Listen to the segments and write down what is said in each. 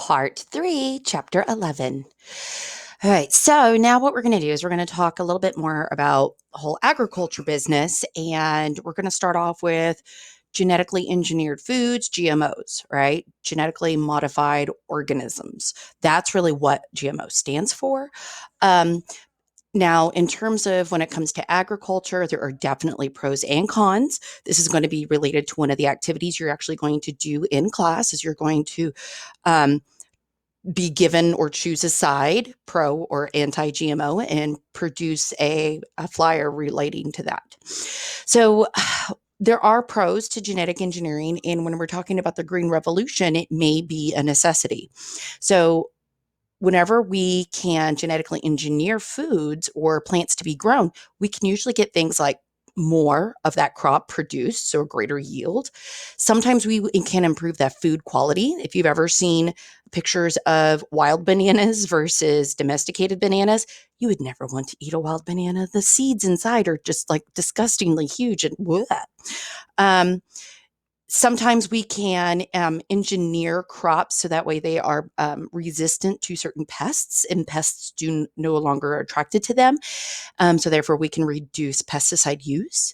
Part 3, Chapter 11. All right, so now what we're going to do is we're going to talk a little bit more about the whole agriculture business, and we're going to start off with genetically engineered foods, GMOs, right? Genetically modified organisms. That's really what GMO stands for. Um, Now, in terms of when it comes to agriculture, there are definitely pros and cons. This is going to be related to one of the activities you're actually going to do in class, is you're going to um, be given or choose a side, pro or anti-GMO, and produce a flyer relating to that. So there are pros to genetic engineering, and when we're talking about the green revolution, it may be a necessity. So whenever we can genetically engineer foods or plants to be grown, we can usually get things like more of that crop produced, so a greater yield. Sometimes we can improve that food quality. If you've ever seen pictures of wild bananas versus domesticated bananas, you would never want to eat a wild banana. The seeds inside are just like disgustingly huge and bleh. Um, Sometimes we can engineer crops so that way they are resistant to certain pests, and pests do no longer are attracted to them. So therefore, we can reduce pesticide use.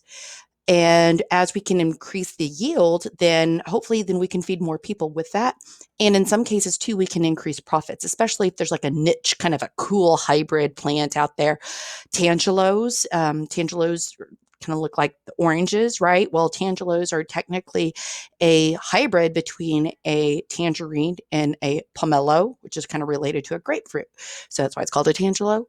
And as we can increase the yield, then hopefully then we can feed more people with that. And in some cases too, we can increase profits, especially if there's like a niche kind of a cool hybrid plant out there. Tangelos kind of look like the oranges, right? Well, tangelos are technically a hybrid between a tangerine and a pomelo, which is kind of related to a grapefruit. So that's why it's called a tangelo.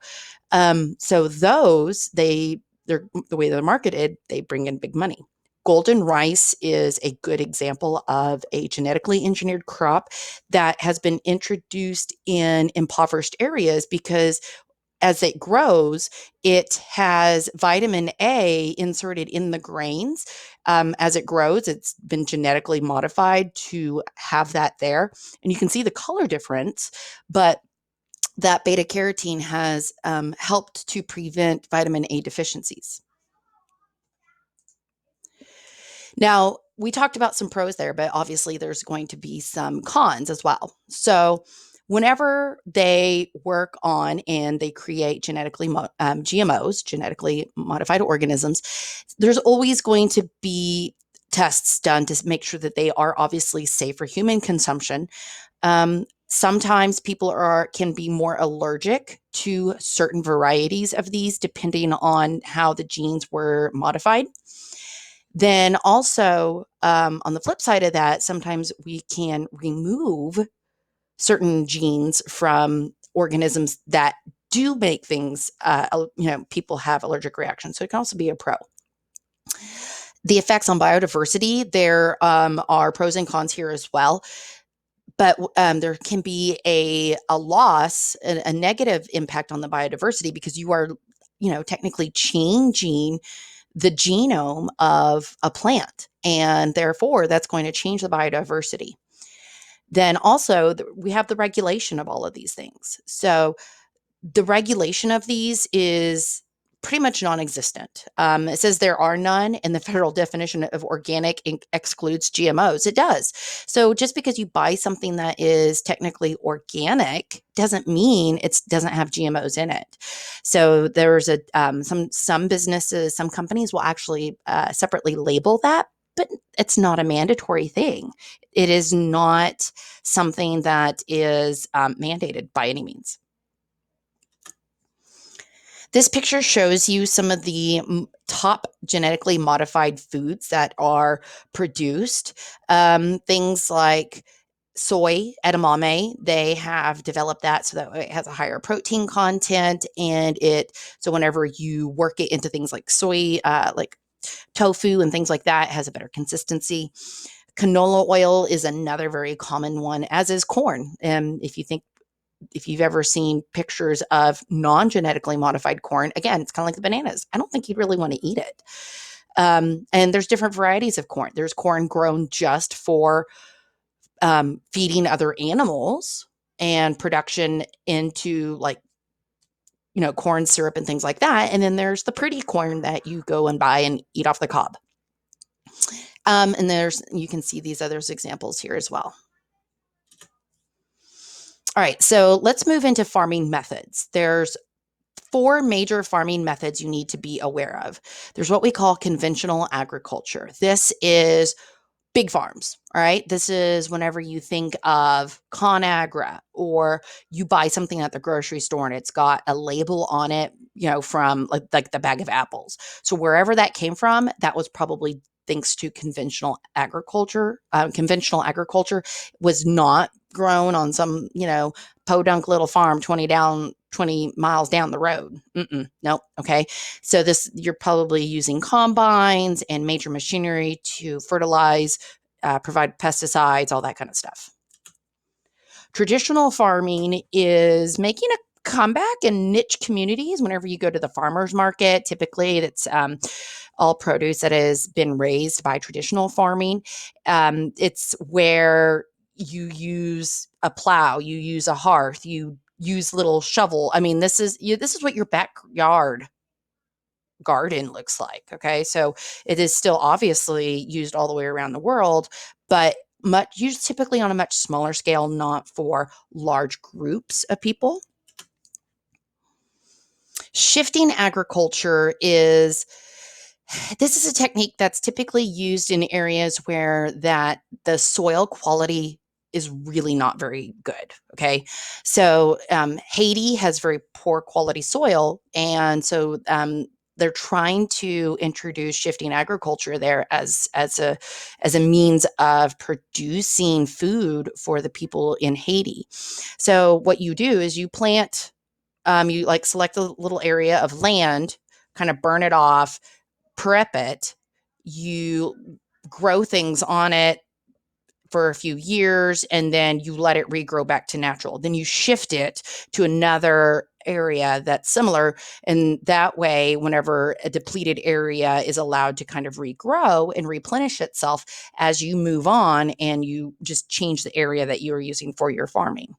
So they're the way they're marketed, they bring in big money. Golden rice is a good example of a genetically engineered crop that has been introduced in impoverished areas because as it grows, it has vitamin A inserted in the grains. As it grows, it's been genetically modified to have that there. And you can see the color difference, but that beta carotene has helped to prevent vitamin A deficiencies. Now, we talked about some pros there, but obviously there's going to be some cons as well. So, whenever they work on and they create GMOs, genetically modified organisms, there's always going to be tests done to make sure that they are obviously safe for human consumption. Sometimes people can be more allergic to certain varieties of these depending on how the genes were modified. Then also, on the flip side of that, sometimes we can remove certain genes from organisms that do make things, people have allergic reactions. So it can also be a pro. The effects on biodiversity, there are pros and cons here as well. But there can be a loss, a negative impact on the biodiversity because you are, technically changing the genome of a plant. And therefore, that's going to change the biodiversity. Then also, we have the regulation of all of these things. So the regulation of these is pretty much non-existent. It says there are none, and the federal definition of organic excludes GMOs. It does. So just because you buy something that is technically organic doesn't mean it doesn't have GMOs in it. So there's some businesses, some companies will actually separately label that, but it's not a mandatory thing. It is not something that is mandated by any means. This picture shows you some of the top genetically modified foods that are produced. Things like soy, edamame, they have developed that so that it has a higher protein content, and so whenever you work it into things like soy, like tofu and things like that, it has a better consistency. Canola oil is another very common one, as is corn. If you've ever seen pictures of non-genetically modified corn, again, it's kind of like the bananas. I don't think you'd really want to eat it. And there's different varieties of corn. There's corn grown just for feeding other animals and production into corn syrup and things like that. And then there's the pretty corn that you go and buy and eat off the cob. And you can see these other examples here as well. All right, so let's move into farming methods. There's four major farming methods you need to be aware of. There's what we call conventional agriculture. This is big farms. All right. This is whenever you think of ConAgra or you buy something at the grocery store and it's got a label on it, from like the bag of apples. So wherever that came from, that was probably thanks to conventional agriculture. Conventional agriculture was not grown on some, podunk little farm 20 miles down the road. Nope. Okay. So you're probably using combines and major machinery to fertilize, provide pesticides, all that kind of stuff. Traditional farming is making a comeback in niche communities. Whenever you go to the farmers market, typically it's all produce that has been raised by traditional farming. It's where you use a plow, you use a hearth, you use little shovel. I mean, this is what your backyard garden looks like. Okay. So it is still obviously used all the way around the world, but used typically on a much smaller scale, not for large groups of people. Shifting agriculture is a technique that's typically used in areas where the soil quality is really not very good. Okay. So Haiti has very poor quality soil. And so they're trying to introduce shifting agriculture there as a means of producing food for the people in Haiti. So what you do is you plant, you like select a little area of land, kind of burn it off, prep it, you grow things on it for a few years, and then you let it regrow back to natural. Then you shift it to another area that's similar. And that way, whenever a depleted area is allowed to kind of regrow and replenish itself as you move on, and you just change the area that you're using for your farming.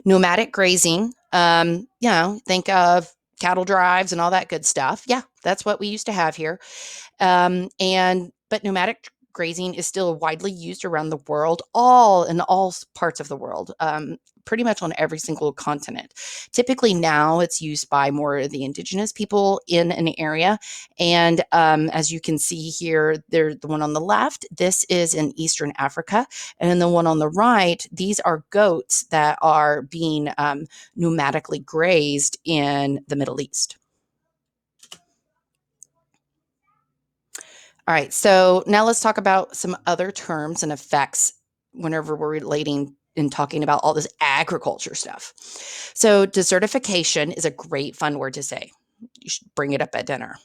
Nomadic grazing, think of cattle drives and all that good stuff. Yeah, that's what we used to have here. But nomadic grazing is still widely used around the world, in all parts of the world, pretty much on every single continent. Typically now it's used by more of the indigenous people in an area. And as you can see here, the one on the left, this is in Eastern Africa. And then the one on the right, these are goats that are being nomadically grazed in the Middle East. All right, so now let's talk about some other terms and effects whenever we're relating and talking about all this agriculture stuff. So desertification is a great fun word to say. You should bring it up at dinner.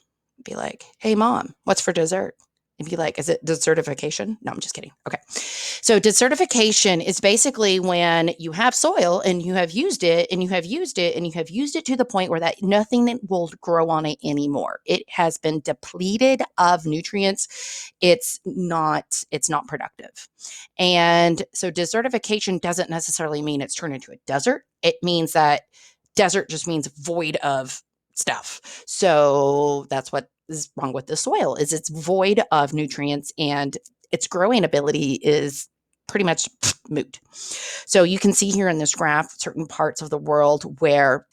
Be like, hey, Mom, what's for dessert? And be like, is it desertification? No, I'm just kidding. Okay. So desertification is basically when you have soil and you have used it and you have used it and you have used it to the point where that nothing will grow on it anymore. It has been depleted of nutrients. It's not productive. And so desertification doesn't necessarily mean it's turned into a desert. It means that desert just means void of stuff. So that's what is wrong with the soil, is it's void of nutrients and its growing ability is pretty much moot. So you can see here in this graph certain parts of the world where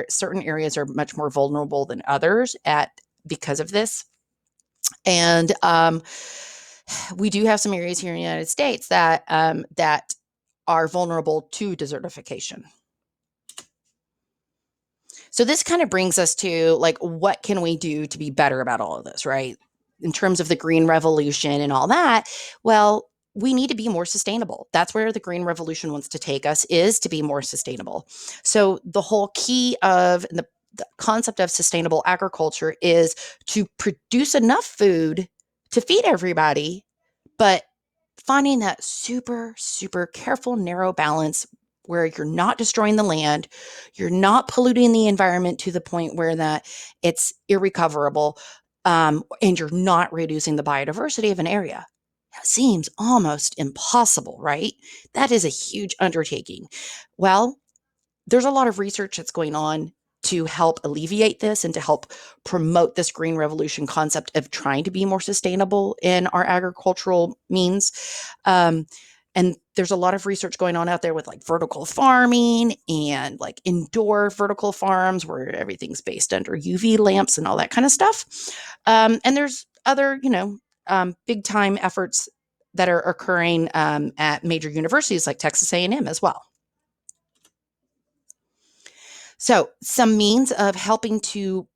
certain areas are much more vulnerable than others because of this. And we do have some areas here in the United States that are vulnerable to desertification. So this kind of brings us to what can we do to be better about all of this, right? In terms of the green revolution and all that, well, we need to be more sustainable. That's where the green revolution wants to take us, is to be more sustainable. So the whole key of the concept of sustainable agriculture is to produce enough food to feed everybody, but finding that super, super careful, narrow balance where you're not destroying the land, you're not polluting the environment to the point where that it's irrecoverable, and you're not reducing the biodiversity of an area. That seems almost impossible, right? That is a huge undertaking. Well, there's a lot of research that's going on to help alleviate this and to help promote this green revolution concept of trying to be more sustainable in our agricultural means. And there's a lot of research going on out there with like vertical farming and like indoor vertical farms where everything's based under UV lamps and all that kind of stuff. And there's other, big time efforts that are occurring at major universities like Texas A&M as well. So some means of helping to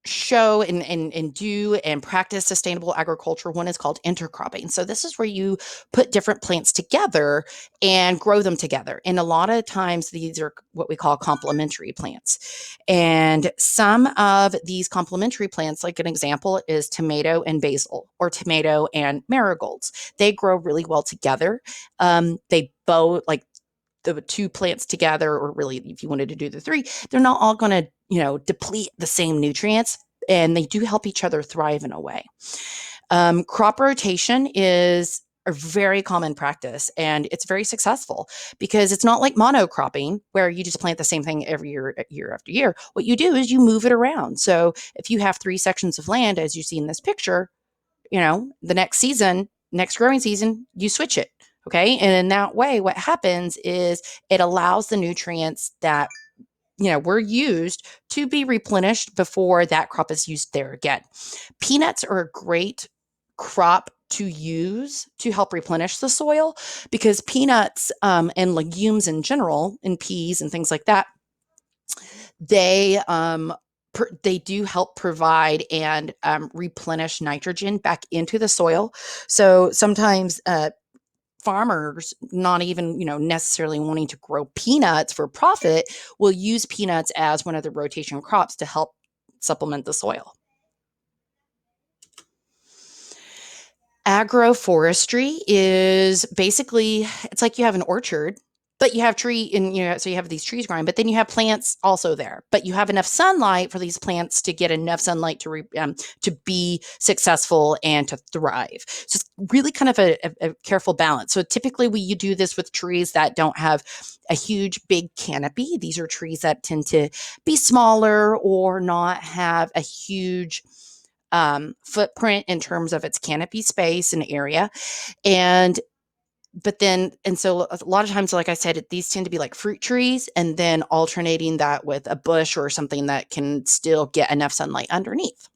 show and do and practice sustainable agriculture. One is called intercropping. So this is where you put different plants together and grow them together. And a lot of times these are what we call complementary plants. And some of these complementary plants, like an example is tomato and basil or tomato and marigolds. They grow really well together. They both like the two plants together, or really if you wanted to do the three, they're not all going to, deplete the same nutrients, and they do help each other thrive in a way. Crop rotation is a very common practice, and it's very successful because it's not like monocropping where you just plant the same thing every year, year after year. What you do is you move it around. So if you have 3 sections of land, as you see in this picture, the next growing season, you switch it. Okay. And in that way, what happens is it allows the nutrients that, were used to be replenished before that crop is used there again. Peanuts are a great crop to use to help replenish the soil because peanuts and legumes in general, and peas and things like that, they they do help provide and replenish nitrogen back into the soil. So sometimes farmers, not even necessarily wanting to grow peanuts for profit, will use peanuts as one of the rotation crops to help supplement the soil. Agroforestry is basically, it's like you have an orchard, but you have tree and so you have these trees growing, but then you have plants also there, but you have enough sunlight for these plants to get enough sunlight to be successful and to thrive. So it's really kind of a careful balance. So typically you do this with trees that don't have a huge big canopy. These are trees that tend to be smaller or not have a huge footprint in terms of its canopy space and area. So a lot of times, like I said, these tend to be like fruit trees, and then alternating that with a bush or something that can still get enough sunlight underneath.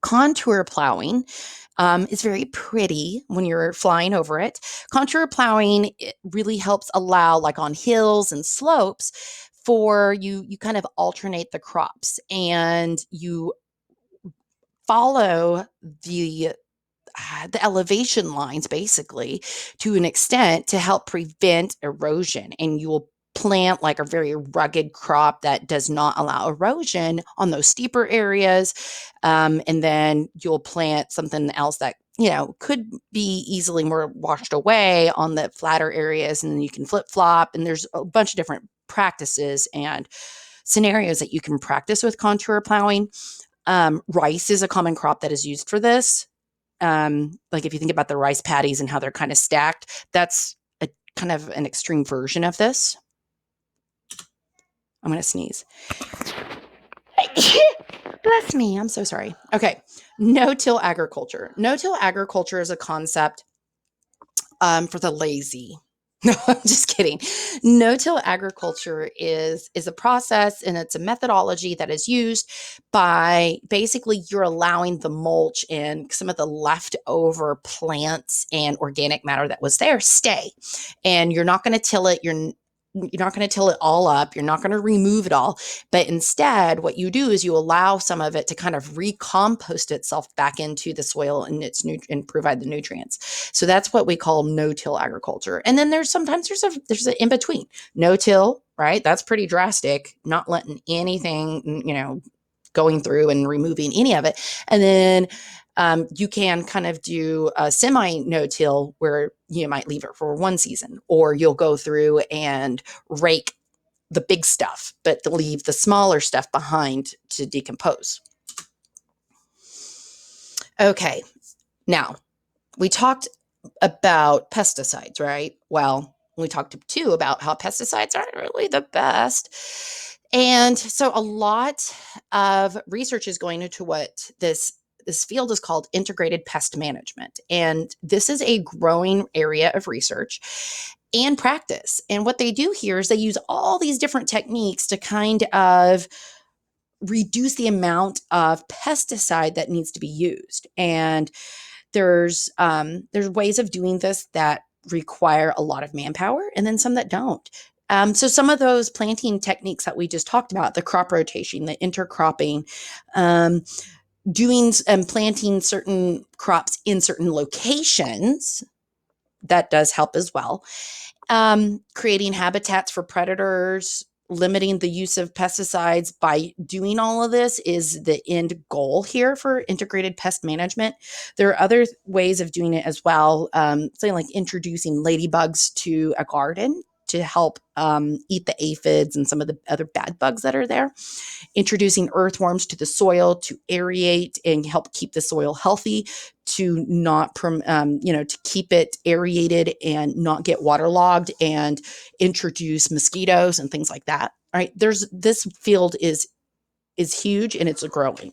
Contour plowing is very pretty when you're flying over it. Contour plowing, it really helps allow, like on hills and slopes, for you kind of alternate the crops, and you follow the elevation lines basically to an extent to help prevent erosion, and you will plant like a very rugged crop that does not allow erosion on those steeper areas, and then you'll plant something else that could be easily more washed away on the flatter areas, and then you can flip-flop, and there's a bunch of different practices and scenarios that you can practice with contour plowing. Rice is a common crop that is used for this. Like if you think about the rice paddies and how they're kind of stacked, that's a kind of an extreme version of this. I'm going to sneeze. Bless me. I'm so sorry. Okay. No-till agriculture. No-till agriculture is a concept for the lazy. No, I'm just kidding. No-till agriculture is a process, and it's a methodology that is used by basically you're allowing the mulch and some of the leftover plants and organic matter that was there stay, and you're not going to till it. You're not going to till it all up. You're not going to remove it all. But instead, what you do is you allow some of it to kind of recompost itself back into the soil and and provide the nutrients. So that's what we call no-till agriculture. And then there's an in between. No-till, right? That's pretty drastic, not letting anything, going through and removing any of it. And then you can kind of do a semi no-till where you might leave it for one season, or you'll go through and rake the big stuff, but to leave the smaller stuff behind to decompose. Okay, now we talked about pesticides, right? Well, we talked too about how pesticides aren't really the best. And so a lot of research is going into what this this field is called integrated pest management. And this is a growing area of research and practice. And what they do here is they use all these different techniques to kind of reduce the amount of pesticide that needs to be used. And there's ways of doing this that require a lot of manpower, and then some that don't. So some of those planting techniques that we just talked about, the crop rotation, the intercropping, doing and planting certain crops in certain locations, that does help as well. Creating habitats for predators, limiting the use of pesticides. By doing all of this is the end goal here for integrated pest management. There are other ways of doing it as well, something like introducing ladybugs to a garden to help eat the aphids and some of the other bad bugs that are there. Introducing earthworms to the soil to aerate and help keep the soil healthy, to not, to keep it aerated and not get waterlogged, and introduce mosquitoes and things like that. All right, this field is huge and it's growing.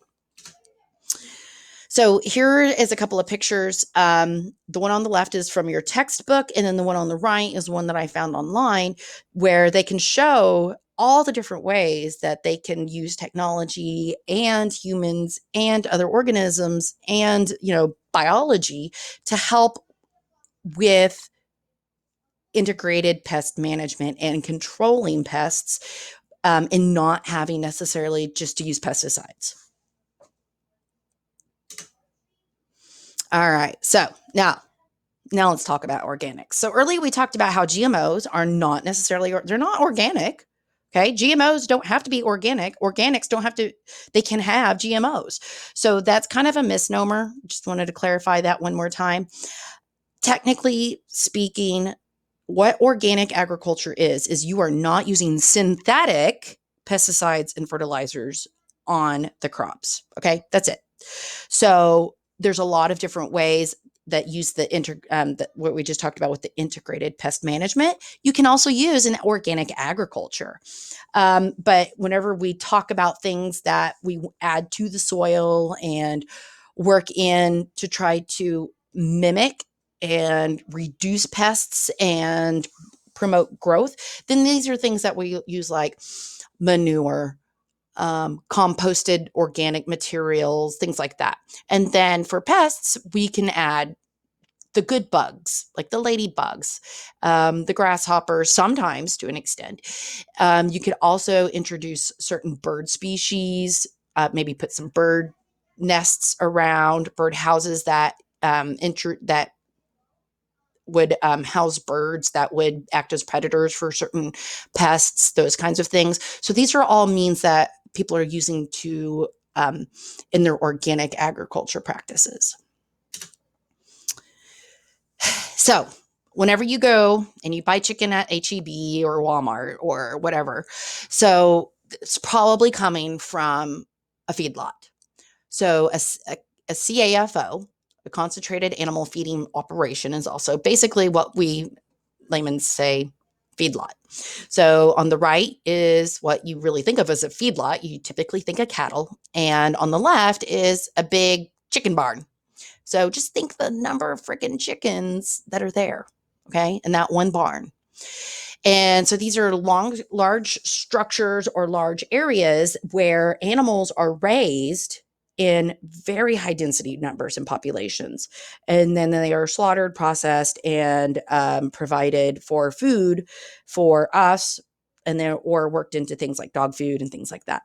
So here is a couple of pictures. The one on the left is from your textbook, and then the one on the right is one that I found online, where they can show all the different ways that they can use technology and humans and other organisms and, biology to help with integrated pest management and controlling pests, and not having necessarily just to use pesticides. All right. So now let's talk about organics. So earlier we talked about how GMOs are not necessarily, they're not organic. Okay. GMOs don't have to be organic. Organics don't have to, they can have GMOs. So that's kind of a misnomer. Just wanted to clarify that one more time. Technically speaking, what organic agriculture is you are not using synthetic pesticides and fertilizers on the crops. Okay. That's it. So there's a lot of different ways that use what we just talked about with the integrated pest management. You can also use in organic agriculture. But whenever we talk about things that we add to the soil and work in to try to mimic and reduce pests and promote growth, then these are things that we use like manure, composted organic materials, things like that. And then for pests, we can add the good bugs, like the ladybugs, the grasshoppers, sometimes to an extent. You could also introduce certain bird species, maybe put some bird nests around, bird houses that that would house birds that would act as predators for certain pests, those kinds of things. So these are all means that people are using to in their organic agriculture practices. So whenever you go and you buy chicken at HEB or Walmart or whatever, so it's probably coming from a feedlot. So a CAFO, a concentrated animal feeding operation, is also basically what we laymen say feedlot. So on the right is what you really think of as a feedlot. You typically think of cattle. And on the left is a big chicken barn. So just think the number of freaking chickens that are there, okay, in that one barn. And so these are large structures or large areas where animals are raised in very high density numbers and populations. And then they are slaughtered, processed, and provided for food for us, and then or worked into things like dog food and things like that.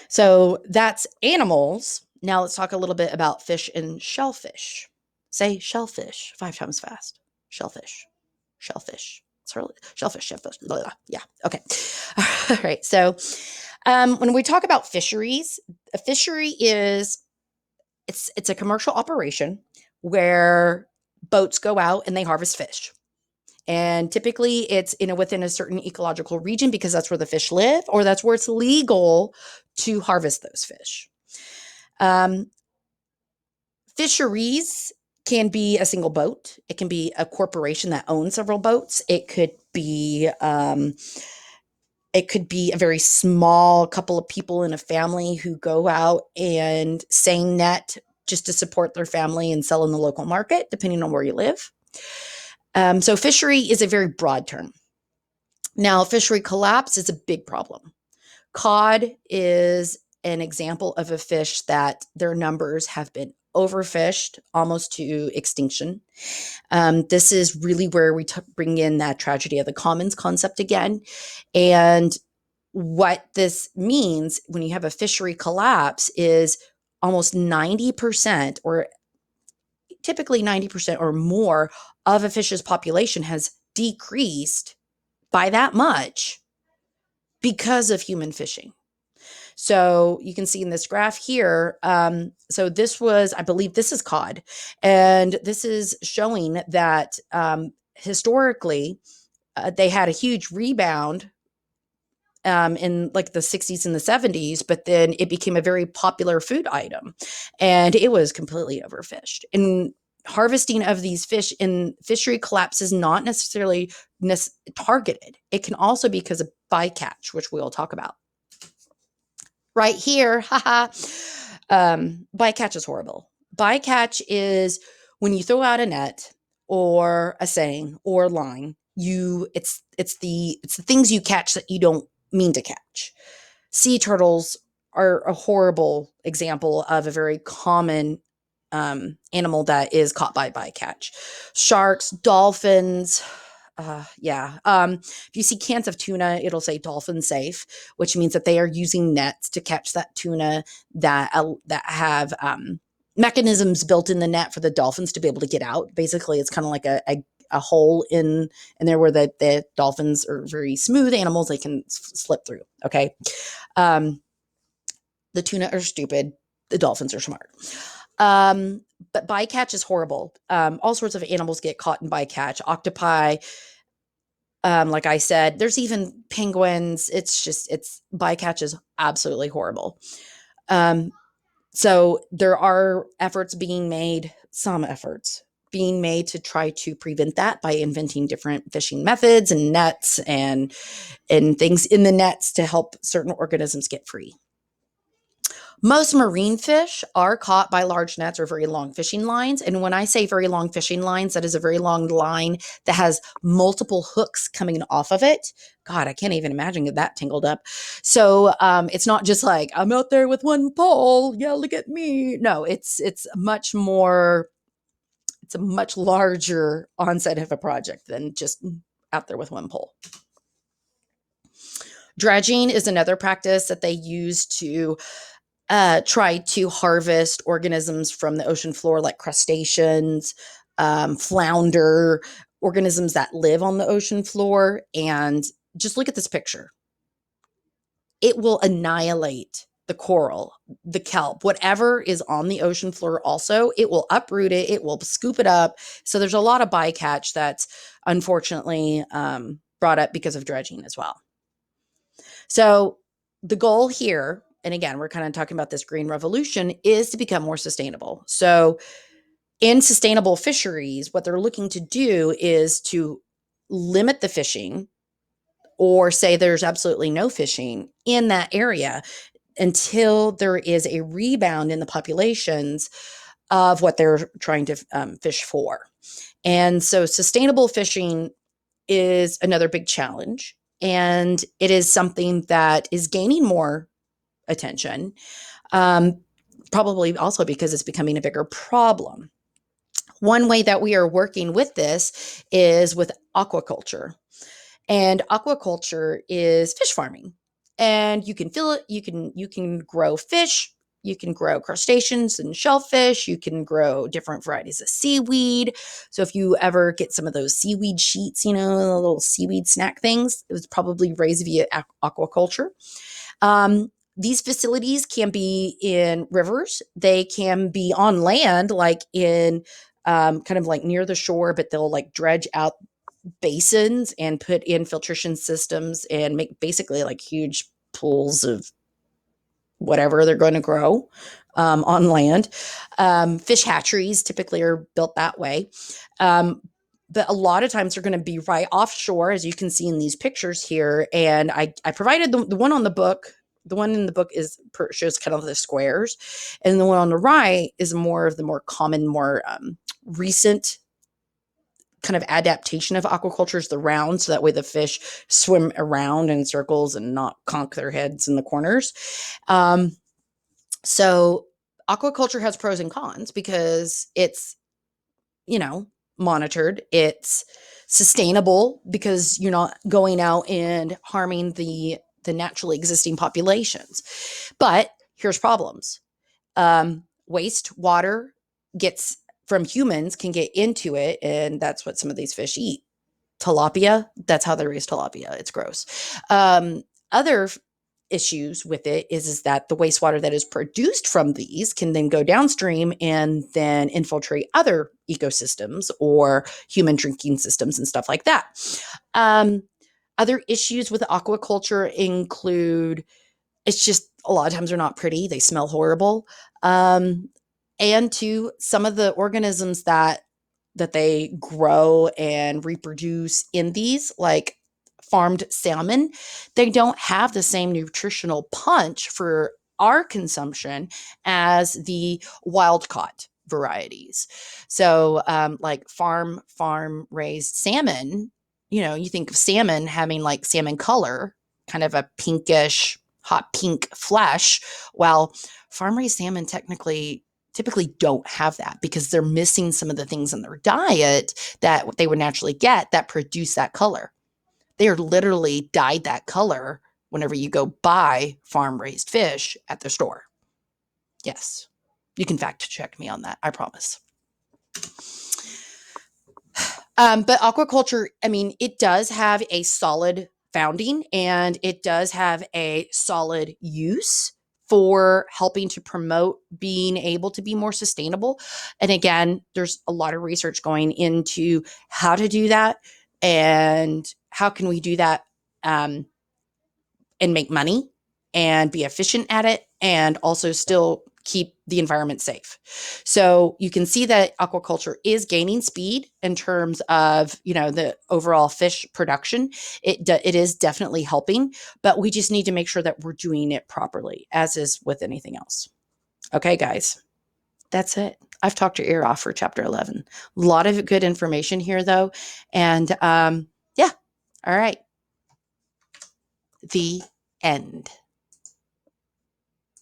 So that's animals. Now let's talk a little bit about fish and shellfish. Say shellfish 5 times fast. Shellfish. Shellfish. It's really shellfish. Blah, blah. Yeah. Okay. All right. So when we talk about fisheries, a fishery is it's a commercial operation where boats go out and they harvest fish. And typically it's within a certain ecological region because that's where the fish live, or that's where it's legal to harvest those fish. Fisheries can be a single boat. It can be a corporation that owns several boats. It could be It could be a very small couple of people in a family who go out and seine net just to support their family and sell in the local market, depending on where you live. So fishery is a very broad term. Now, fishery collapse is a big problem. Cod is an example of a fish that their numbers have been overfished almost to extinction. This is really where we bring in that tragedy of the commons concept again. And what this means when you have a fishery collapse is almost 90% or typically 90% or more of a fish's population has decreased by that much because of human fishing. So you can see in this graph here, so this was, I believe this is cod, and this is showing that historically they had a huge rebound in like the 60s and the 70s, but then it became a very popular food item and it was completely overfished. And harvesting of these fish in fishery collapse is not necessarily targeted. It can also be because of bycatch, which we'll talk about. Right here, haha. Bycatch is horrible. Bycatch is when you throw out a net or a seine or a line, it's the things you catch that you don't mean to catch. Sea turtles are a horrible example of a very common animal that is caught by bycatch. Sharks, dolphins, if you see cans of tuna, it'll say dolphin safe, which means that they are using nets to catch that tuna that have mechanisms built in the net for the dolphins to be able to get out. Basically, it's kind of like a hole in there where the dolphins are very smooth animals. They can slip through. Okay. The tuna are stupid. The dolphins are smart. But bycatch is horrible. All sorts of animals get caught in bycatch. Octopi, like I said, there's even penguins. Bycatch is absolutely horrible. So there are some efforts being made to try to prevent that by inventing different fishing methods and nets and things in the nets to help certain organisms get free. Most marine fish are caught by large nets or very long fishing lines. And when I say very long fishing lines, that is a very long line that has multiple hooks coming off of it. God, I can't even imagine that tangled up. So it's not just like, I'm out there with one pole. Yeah, look at me. No, it's much more, it's a much larger onset of a project than just out there with one pole. Dragine is another practice that they use to try to harvest organisms from the ocean floor like crustaceans, flounder, organisms that live on the ocean floor. And just look at this picture. It will annihilate the coral, the kelp, whatever is on the ocean floor also. It will uproot it. It will scoop it up. So there's a lot of bycatch that's unfortunately brought up because of dredging as well. So the goal here, and again, we're kind of talking about this green revolution, is to become more sustainable. So in sustainable fisheries, what they're looking to do is to limit the fishing or say there's absolutely no fishing in that area until there is a rebound in the populations of what they're trying to fish for. And so sustainable fishing is another big challenge. And it is something that is gaining more attention, probably also because it's becoming a bigger problem. One way that we are working with this is with aquaculture. And aquaculture is fish farming. And you can fill it, you can grow fish, you can grow crustaceans and shellfish, you can grow different varieties of seaweed. So if you ever get some of those seaweed sheets, little seaweed snack things, it was probably raised via aquaculture. These facilities can be in rivers. They can be on land, like in kind of like near the shore, but they'll like dredge out basins and put in filtration systems and make basically like huge pools of whatever they're going to grow on land. Fish hatcheries typically are built that way. but a lot of times they're going to be right offshore, as you can see in these pictures here. And I provided the one on the book. The one in the book shows kind of the squares, and the one on the right is more of the more common, more recent kind of adaptation of aquaculture, is the round, so that way the fish swim around in circles and not conk their heads in the corners. So aquaculture has pros and cons because it's, monitored. It's sustainable because you're not going out and harming the naturally existing populations. But here's problems. Wastewater gets from humans can get into it, and that's what some of these fish eat. Tilapia, that's how they raise tilapia. It's gross. Other issues with it is that the wastewater that is produced from these can then go downstream and then infiltrate other ecosystems or human drinking systems and stuff like that. Other issues with aquaculture include, it's just a lot of times they're not pretty. They smell horrible. And to some of the organisms that they grow and reproduce in these, like farmed salmon, they don't have the same nutritional punch for our consumption as the wild caught varieties. So like farm raised salmon, you think of salmon having like salmon color, kind of a pinkish hot pink flesh. Well, farm raised salmon typically don't have that because they're missing some of the things in their diet that they would naturally get that produce that color. They are literally dyed that color whenever you go buy farm raised fish at the store. Yes, you can fact check me on that, I promise. But aquaculture, it does have a solid founding and it does have a solid use for helping to promote being able to be more sustainable. And again, there's a lot of research going into how to do that and how can we do that and make money and be efficient at it and also still keep the environment safe. So you can see that aquaculture is gaining speed in terms of, the overall fish production. It is definitely helping, but we just need to make sure that we're doing it properly, as is with anything else. Okay, guys, that's it. I've talked your ear off for chapter 11. A lot of good information here, though. And yeah, all right. The end.